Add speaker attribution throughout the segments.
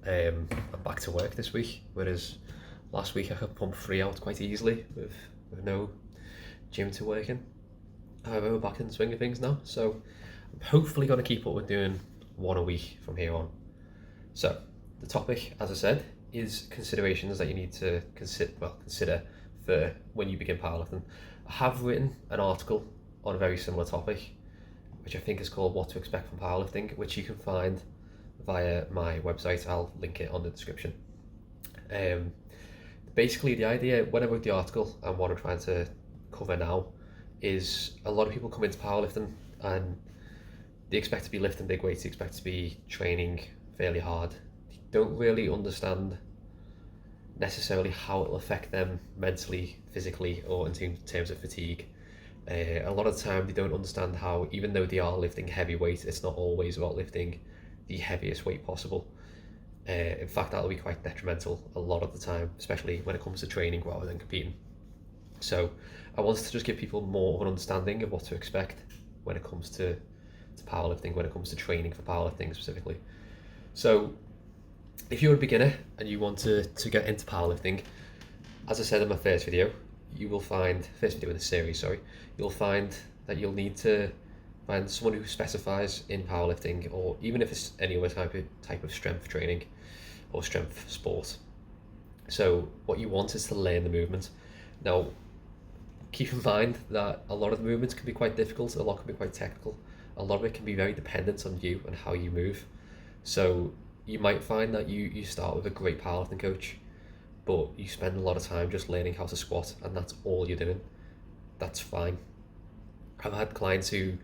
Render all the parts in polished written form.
Speaker 1: I'm back to work this week, whereas last week I could pump 3 out quite easily with no gym to work in. However, we're back in the swing of things now, so I'm hopefully going to keep up with doing one a week from here on. So, the topic, as I said, is considerations that you need to consider for when you begin powerlifting. I have written an article on a very similar topic, which I think is called What to Expect from Powerlifting, which you can find via my website. I'll link it on the description. Basically, the idea when I wrote the article and what I'm trying to cover now is a lot of people come into powerlifting and they expect to be lifting big weights, they expect to be training fairly hard. They don't really understand necessarily how it'll affect them mentally, physically, or in terms of fatigue. A lot of the time they don't understand how, even though they are lifting heavy weight, it's not always about lifting the heaviest weight possible. In fact, that'll be quite detrimental a lot of the time, especially when it comes to training rather than competing. So I wanted to just give people more of an understanding of what to expect when it comes to powerlifting, when it comes to training for powerlifting specifically. So if you're a beginner and you want to get into powerlifting, as I said in my first video, first video in the series, you'll find that you'll need to find someone who specifies in powerlifting, or even if it's any other type of strength training or strength sport. So what you want is to learn the movement. Now, keep in mind that a lot of the movements can be quite difficult, a lot can be quite technical, a lot of it can be very dependent on you and how you move. So you might find that you start with a great powerlifting coach, but you spend a lot of time just learning how to squat and that's all you're doing. That's fine. I've had clients who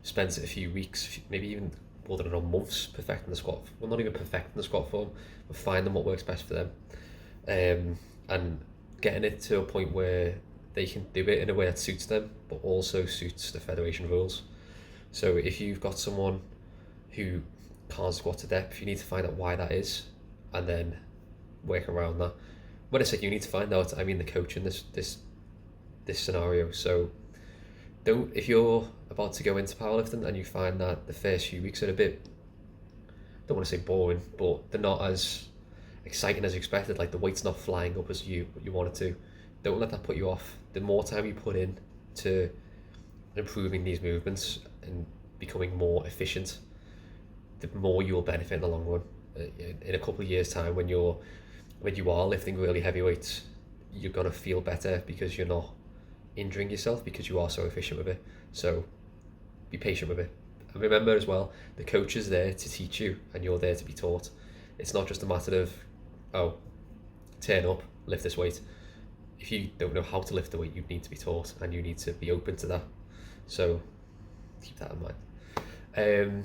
Speaker 1: spent a few weeks, maybe even more than months perfecting the squat. Well, not even perfecting the squat form, but finding what works best for them. And getting it to a point where they can do it in a way that suits them, but also suits the federation rules. So if you've got someone who can't squat to depth, you need to find out why that is, and then work around that. When I say you need to find out, I mean the coach in this scenario. So if you're about to go into powerlifting and you find that the first few weeks are a bit, don't want to say boring, but they're not as exciting as you expected, like the weight's not flying up as you want it to, don't let that put you off. The more time you put in to improving these movements and becoming more efficient, the more you'll benefit in the long run. In a couple of years' time, when you are lifting really heavy weights, you're gonna feel better because you're not injuring yourself because you are so efficient with it. So be patient with it. And remember as well, the coach is there to teach you and you're there to be taught. It's not just a matter of, turn up, lift this weight. If you don't know how to lift the weight, you need to be taught and you need to be open to that. So keep that in mind.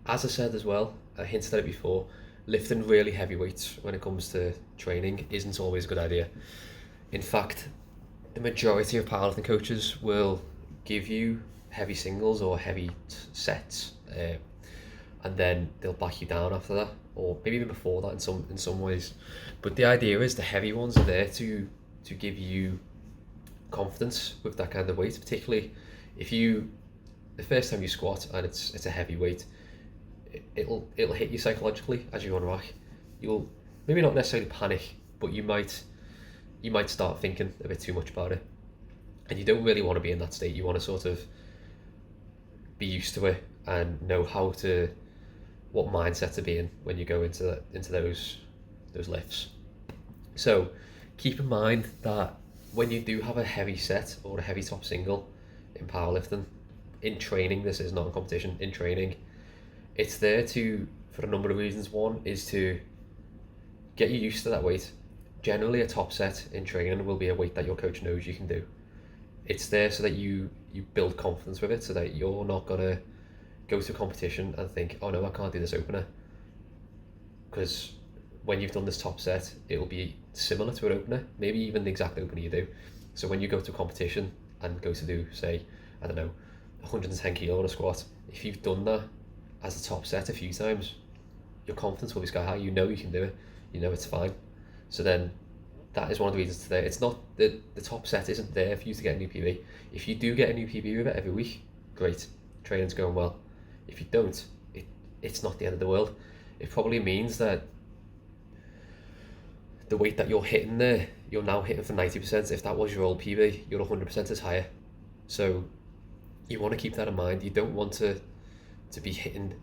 Speaker 1: As I said as well, I hinted at it before, lifting really heavy weights when it comes to training isn't always a good idea. In fact, the majority of powerlifting coaches will give you heavy singles or heavy sets, and then they'll back you down after that, or maybe even before that in some ways. But the idea is the heavy ones are there to give you confidence with that kind of weight, particularly if the first time you squat and it's a heavy weight, it'll hit you psychologically as you unrack. You'll maybe not necessarily panic, but you might start thinking a bit too much about it, and you don't really want to be in that state. You want to sort of be used to it and know what mindset to be in when you go into those lifts. So keep in mind that when you do have a heavy set or a heavy top single in powerlifting, in training, this is not a competition, in training, it's there for a number of reasons. One is to get you used to that weight. Generally, a top set in training will be a weight that your coach knows you can do. It's there so that you build confidence with it, so that you're not going to go to a competition and think, oh no, I can't do this opener. Because when you've done this top set, it'll be similar to an opener, maybe even the exact opener you do. So when you go to a competition and go to do, say, 110 kilo on a squat, if you've done that as a top set a few times, your confidence will be sky high. You know you can do it. You know it's fine. So then that is one of the reasons today. It's not the top set isn't there for you to get a new PB. If you do get a new PB with it every week, great. Training's going well. If you don't, it's not the end of the world. it probably means that the weight that you're hitting there, you're now hitting for 90%. If that was your old PB, your 100% is higher. So you want to keep that in mind. You don't want to be hitting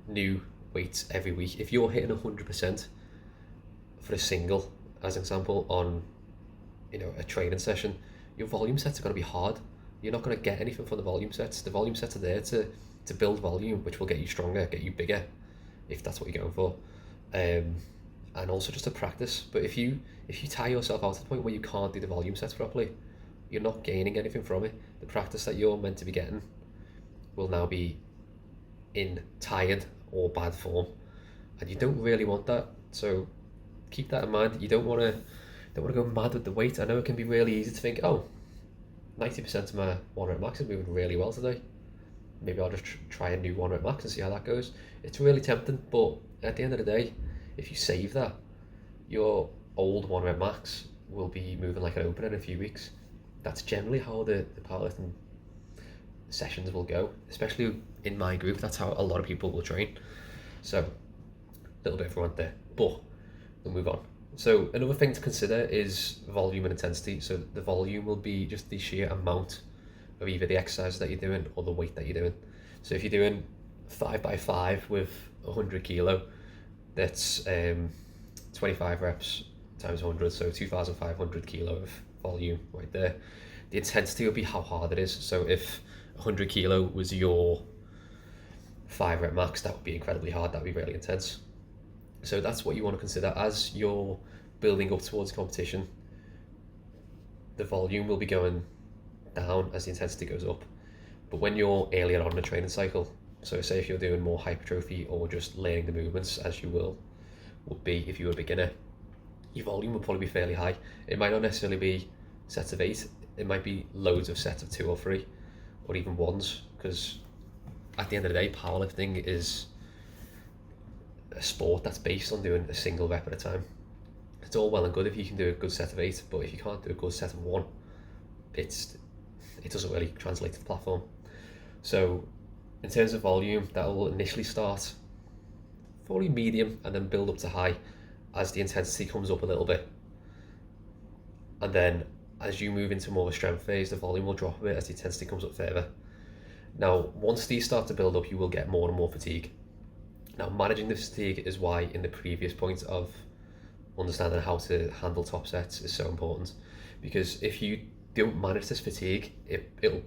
Speaker 1: new weights every week. If you're hitting 100% for a single, as an example, on a training session, your volume sets are going to be hard. You're not going to get anything from the volume sets. The volume sets are there to build volume, which will get you stronger, get you bigger, if that's what you're going for, and also just to practice. But if you tire yourself out to the point where you can't do the volume sets properly, you're not gaining anything from it. The practice that you're meant to be getting will now be in tired or bad form, and you don't really want that. So keep that in mind. You don't want to go mad with the weight. I know it can be really easy to think, oh, 90% of my 1 rep max is moving really well today. Maybe I'll just try a new 1 rep max and see how that goes. It's really tempting, but at the end of the day, if you save that, your old 1 rep max will be moving like an opener in a few weeks. That's generally how the powerlifting sessions will go, especially in my group. That's how a lot of people will train. So a little bit of a rant there, but we'll move on. So another thing to consider is volume and intensity. So the volume will be just the sheer amount of either the exercise that you're doing or the weight that you're doing. So if you're doing 5x5 with 100 kilo, that's 25 reps times 100, so 2,500 kilo of volume right there. The intensity will be how hard it is. So if 100 kilo was your 5 rep max, that would be incredibly hard. That would be really intense. So that's what you want to consider as you're building up towards competition. The volume will be going down as the intensity goes up. But when you're earlier on in the training cycle, so say if you're doing more hypertrophy or just learning the movements, as you would be if you were a beginner, your volume will probably be fairly high. It might not necessarily be sets of 8, it might be loads of sets of 2 or 3, or even ones, because at the end of the day, powerlifting is a sport that's based on doing a single rep at a time. It's all well and good if you can do a good set of 8, but if you can't do a good set of 1, it doesn't really translate to the platform. So in terms of volume, that will initially start probably medium and then build up to high as the intensity comes up a little bit. And then as you move into more of a strength phase, the volume will drop a bit as the intensity comes up further. Now, once these start to build up, you will get more and more fatigue. Now, managing the fatigue is why in the previous point of understanding how to handle top sets is so important, because if you don't manage this fatigue, it'll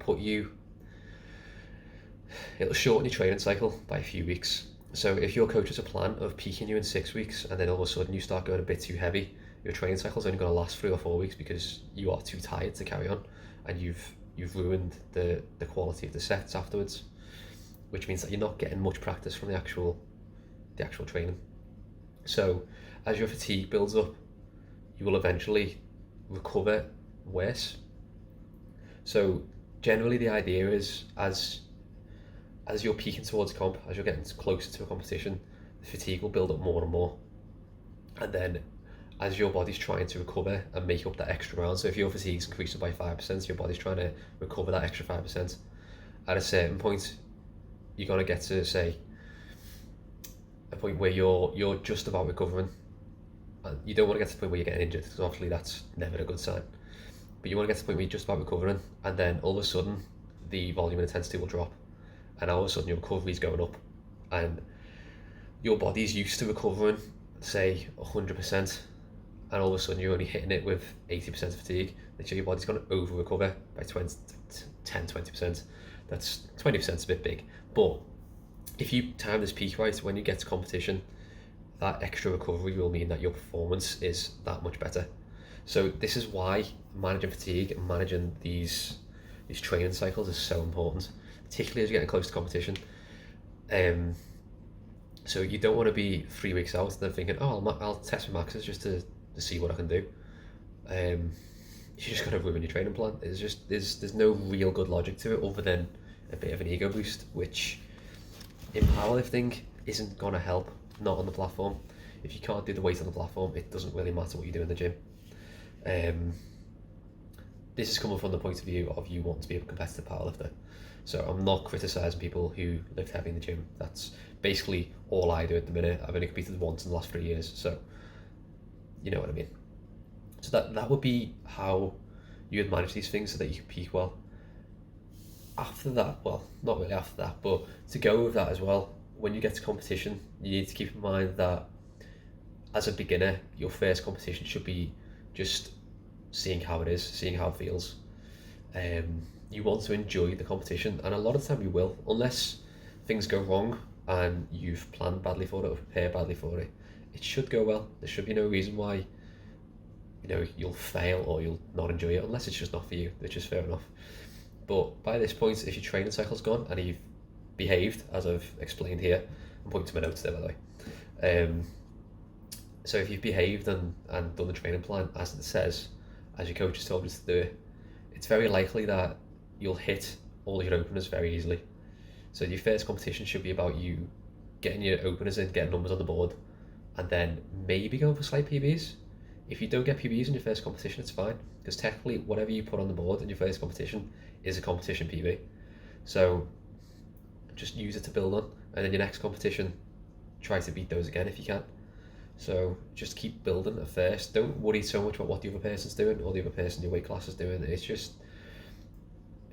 Speaker 1: shorten your training cycle by a few weeks. So if your coach has a plan of peaking you in 6 weeks and then all of a sudden you start going a bit too heavy, your training cycle is only going to last 3 or 4 weeks because you are too tired to carry on, and you've ruined the quality of the sets afterwards, which means that you're not getting much practice from the actual training. So as your fatigue builds up, you will eventually recover worse. So generally the idea is as you're peaking towards comp, as you're getting closer to a competition, the fatigue will build up more and more. And then as your body's trying to recover and make up that extra ground, so if your fatigue's increasing by 5%, your body's trying to recover that extra 5%. At a certain point, you're going to get to, say, a point where you're just about recovering. And you don't want to get to the point where you're getting injured, because obviously that's never a good sign. But you want to get to the point where you're just about recovering, and then all of a sudden the volume and intensity will drop, and all of a sudden your recovery's going up, and your body's used to recovering, say 100%, and all of a sudden you're only hitting it with 80% fatigue. Then your body's going to over recover by 10-20%. That's 20% is a bit big, but if you time this peak right, when you get to competition, that extra recovery will mean that your performance is that much better. So this is why managing fatigue and managing these training cycles is so important, particularly as you're getting close to competition. So you don't want to be 3 weeks out and then thinking, oh, I'll test my maxes just to see what I can do. You're just going to ruin your training plan. There's no real good logic to it other than a bit of an ego boost, which in powerlifting isn't going to help, not on the platform. If you can't do the weight on the platform, it doesn't really matter what you do in the gym. This is coming from the point of view of you wanting to be a competitive powerlifter. So I'm not criticising people who lift heavy in the gym. That's basically all I do at the minute. I've only competed once in the last 3 years, so you know what I mean. So that would be how you would manage these things so that you can peak well. After that, well, not really after that, but to go with that as well, when you get to competition, you need to keep in mind that as a beginner, your first competition should be just seeing how it is, seeing how it feels. You want to enjoy the competition, and a lot of the time you will, unless things go wrong and you've planned badly for it or prepared badly for it. It should go well. There should be no reason why you'll fail or you'll not enjoy it, unless it's just not for you, which is fair enough. But by this point, if your training cycle's gone and you've behaved, as I've explained here, I'm pointing to my notes there, by the way. So if you've behaved and done the training plan as it says, as your coach has told you to do it, it's very likely that you'll hit all your openers very easily. So your first competition should be about you getting your openers in, getting numbers on the board, and then maybe going for slight PBs. If you don't get PBs in your first competition, it's fine, because technically whatever you put on the board in your first competition is a competition PB. So just use it to build on, and then your next competition, try to beat those again if you can. So just keep building at first. Don't worry so much about what the other person's doing or the other person in your weight class is doing. It's just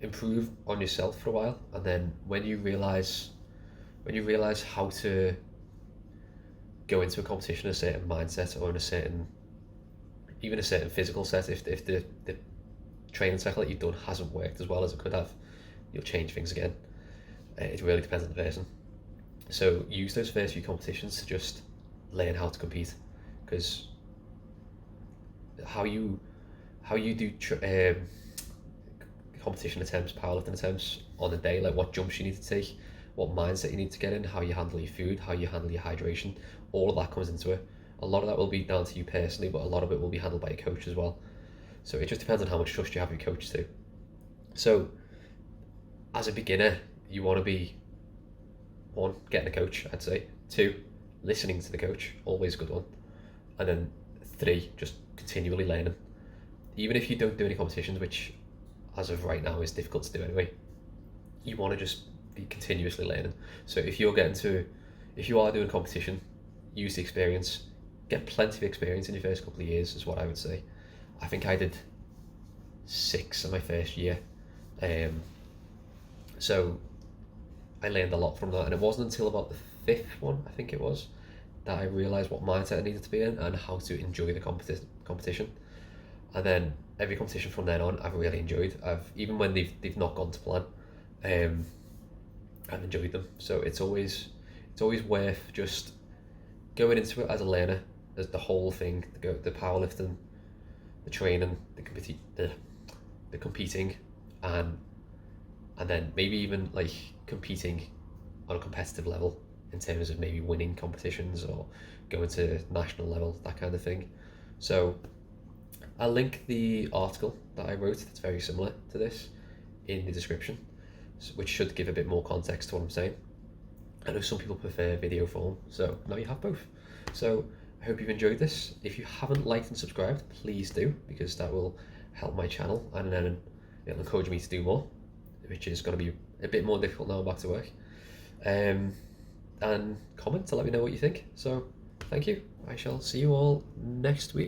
Speaker 1: improve on yourself for a while, and then when you realize how to go into a competition in a certain mindset or in a certain physical set, if the training cycle that you've done hasn't worked as well as it could have, you'll change things again. It really depends on the person. So use those first few competitions to just learn how to compete, because how you do competition attempts, powerlifting attempts on a day, like what jumps you need to take, what mindset you need to get in, how you handle your food, how you handle your hydration, all of that comes into it. A lot of that will be down to you personally, but a lot of it will be handled by your coach as well. So it just depends on how much trust you have your coach too. So as a beginner, you want to be, 1, getting a coach, I'd say. 2, listening to the coach, always a good one. And then 3, just continually learning. Even if you don't do any competitions, which as of right now is difficult to do anyway, you want to just be continuously learning. So if you are doing competition, use the experience, get plenty of experience in your first couple of years is what I would say. I think I did 6 in my first year. So I learned a lot from that, and it wasn't until about the 5th one, I think it was, that I realised what mindset I needed to be in and how to enjoy the competition. And then every competition from then on, I've really enjoyed. Even when they've not gone to plan, I've enjoyed them. So it's always worth just going into it as a learner, as the whole thing, the powerlifting, the training, the competing, and then maybe even like competing on a competitive level in terms of maybe winning competitions or going to national level, that kind of thing. So I'll link the article that I wrote that's very similar to this in the description, which should give a bit more context to what I'm saying. I know some people prefer video form, so now you have both. So I hope you've enjoyed this. If you haven't liked and subscribed, please do, because that will help my channel, and then it'll encourage me to do more, which is going to be a bit more difficult now I'm back to work. And comment to let me know what you think. So thank you. I shall see you all next week.